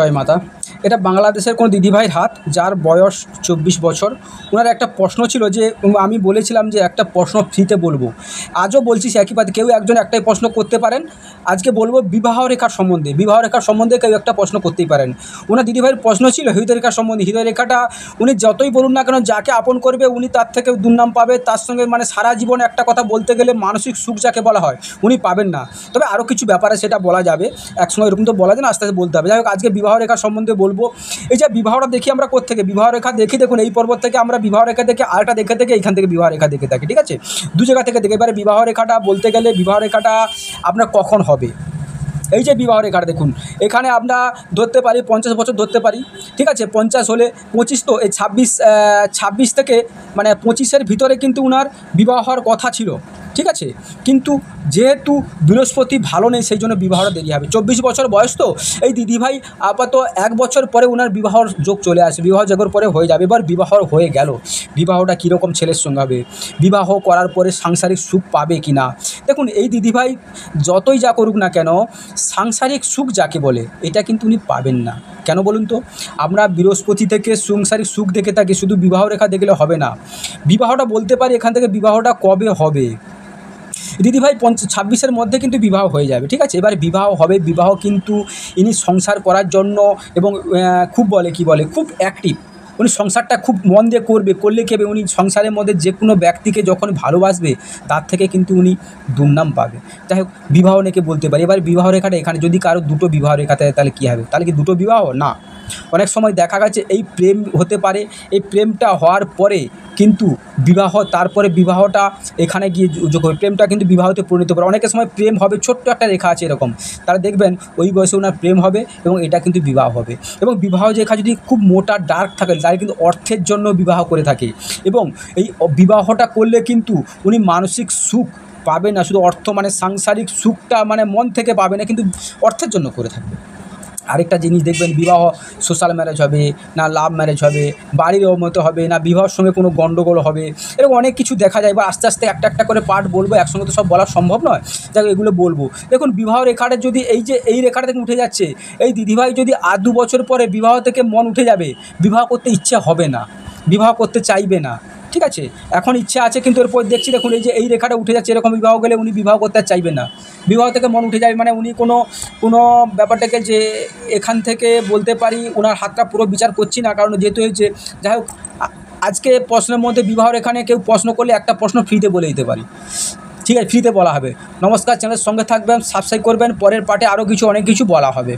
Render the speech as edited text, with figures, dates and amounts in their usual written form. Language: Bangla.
জয় মাতা। এটা বাংলাদেশের কোনো দিদিভাইয়ের হাত, যার বয়স 24 বছর। ওনার একটা প্রশ্ন ছিল যে আমি বলেছিলাম যে একটা প্রশ্ন ফ্রিতে বলবো। আজও বলছি সে একই পাতে, কেউ একজন একটাই প্রশ্ন করতে পারেন। আজকে বলবো বিবাহ রেখার সম্বন্ধে। বিবাহ রেখার সম্বন্ধে কেউ একটা প্রশ্ন করতেই পারেন। ওনার দিদিভাইয়ের প্রশ্ন ছিল হৃদয় রেখার সম্বন্ধে। হৃদয় রেখাটা উনি যতই বলুন না কেন, যাকে আপন করবে উনি তার থেকে দুর্নাম পাবে। তার সঙ্গে মানে সারা জীবন একটা কথা বলতে গেলে মানসিক সুখ যাকে বলা হয় উনি পাবেন না। তবে আরও কিছু ব্যাপারে সেটা বলা যাবে, একসঙ্গে এরকম তো বলা যায় না, আস্তে আস্তে বলতে হবে। যাই হোক, আজকে বিবাহ রেখার সম্বন্ধে বলবো। এই যে বিবাহটা দেখি আমরা কোত্থেকে, বিবাহ রেখা দেখি, দেখুন এই পর্বত থেকে আমরা বিবাহ রেখা দেখে, আরেকটা দেখে থেকে এইখান থেকে বিবাহ রেখা দেখে থাকি, ঠিক আছে? দু জায়গা থেকে দেখে। এবারে বিবাহ রেখাটা বলতে গেলে বিবাহ রেখাটা আপনার কখন হবে, এই যে বিবাহ রেখাটা দেখুন, এখানে আমরা ধরতে পারি 50 বছর ধরতে পারি, ঠিক আছে? 50 হলে 25, তো এই 26 থেকে মানে 25-এর ভিতরে কিন্তু উনার বিবাহ হওয়ার কথা ছিল, ঠিক আছে? কিন্তু যেহেতু বৃহস্পতি ভালো নেই, সেই জন্য বিবাহটা দেরি হবে। 24 বছর বয়স তো এই দিদিভাই আপাতত 1 বছর পরে উনার বিবাহর যোগ চলে আসে, বিবাহ যোগের পরে হয়ে যাবে। এবার বিবাহ হয়ে গেল, বিবাহটা কীরকম ছেলের সঙ্গে হবে, বিবাহ করার পরে সাংসারিক সুখ পাবে কি না? দেখুন, এই দিদিভাই যতই যা করুক না কেন, সাংসারিক সুখ যাকে বলে এটা কিন্তু উনি পাবেন না। কেন বলুন তো? আমরা বৃহস্পতি থেকে সাংসারিক সুখ দেখে থাকি, শুধু বিবাহ রেখা দেখলে হবে না। বিবাহটা বলতে পারি এখান থেকে বিবাহটা কবে হবে। দিদিভাই 26-এর মধ্যে কিন্তু বিবাহ হয়ে যাবে, ঠিক আছে? এবার বিবাহ হবে, বিবাহ কিন্তু ইনি সংসার করার জন্য এবং খুব খুব অ্যাক্টিভ। উনি সংসারটা খুব মন দিয়ে করবে, করলে কী হবে, উনি সংসারের মধ্যে যে কোনো ব্যক্তিকে যখন ভালোবাসবে তার থেকে কিন্তু উনি দুর্নাম পাবে। যাই হোক, বিবাহ রেখে বলতে পারি। এবার বিবাহ রেখাটা এখানে যদি কারো দুটো বিবাহ রেখা থাকে তাহলে কী হবে? তাহলে কি দুটো বিবাহ না? অনেক সময় দেখা গেছে এই প্রেম হতে পারে, এই প্রেমটা হওয়ার পরে কিন্তু বিবাহ, তারপরে বিবাহটা এখানে গিয়ে যোগ হবে, প্রেমটা কিন্তু বিবাহতে পরিণত হবে। অনেকের সময় প্রেম হবে, ছোট্ট একটা রেখা আছে এরকম, তারা দেখবেন ওই বয়সে ওনার প্রেম হবে এবং এটা কিন্তু বিবাহ হবে। এবং বিবাহ রেখা যদি খুব মোটা ডার্ক থাকে তাহলে কিন্তু অর্থের জন্য বিবাহ করে থাকে, এবং এই বিবাহটা করলে কিন্তু উনি মানসিক সুখ পাবে না, শুধু অর্থ মানে সাংসারিক সুখটা মানে মন থেকে পাবে না, কিন্তু অর্থের জন্য করে থাকবে। আরেকটা জিনিস দেখবেন, বিবাহ সোশ্যাল ম্যারেজ হবে না লাভ ম্যারেজ হবে, বাড়ির মতো হবে না বিবাহের সঙ্গে কোনো গণ্ডগোল হবে, এরকম অনেক কিছু দেখা যায়। এবার আস্তে আস্তে একটা একটা করে পার্ট বলবো, একসঙ্গে তো সব বলা সম্ভব নয়, যাই এগুলো বলবো। দেখুন, বিবাহ রেখাটা যদি এই যে এই রেখাটা থেকে উঠে যাচ্ছে, এই দিদিভাই যদি আর 2 বছর পরে বিবাহ থেকে মন উঠে যাবে, বিবাহ করতে ইচ্ছে হবে না, বিবাহ করতে চাইবে না, ঠিক আছে? এখন ইচ্ছা আছে কিন্তু এরপর দেখছি, দেখুন এই যে এই রেখাটা উঠে যাচ্ছে, এরকম বিবাহ গেলে উনি বিবাহ করতে আর চাইবেন না, বিবাহ থেকে মন উঠে যাবে। মানে উনি কোনো ব্যাপারটাকে যে এখান থেকে বলতে পারি ওনার হাতটা পুরো বিচার করছি না, কারণ যেহেতু হয়েছে। যাই হোক, আজকে প্রশ্নের মধ্যে বিবাহের এখানে কেউ প্রশ্ন করলে একটা প্রশ্ন ফ্রিতে বলে দিতে পারি, ঠিক আছে? ফ্রিতে বলা হবে। নমস্কার, চ্যানেলের সঙ্গে থাকবেন, সাবস্ক্রাইব করবেন, পরের পার্টে আরও অনেক কিছু বলা হবে।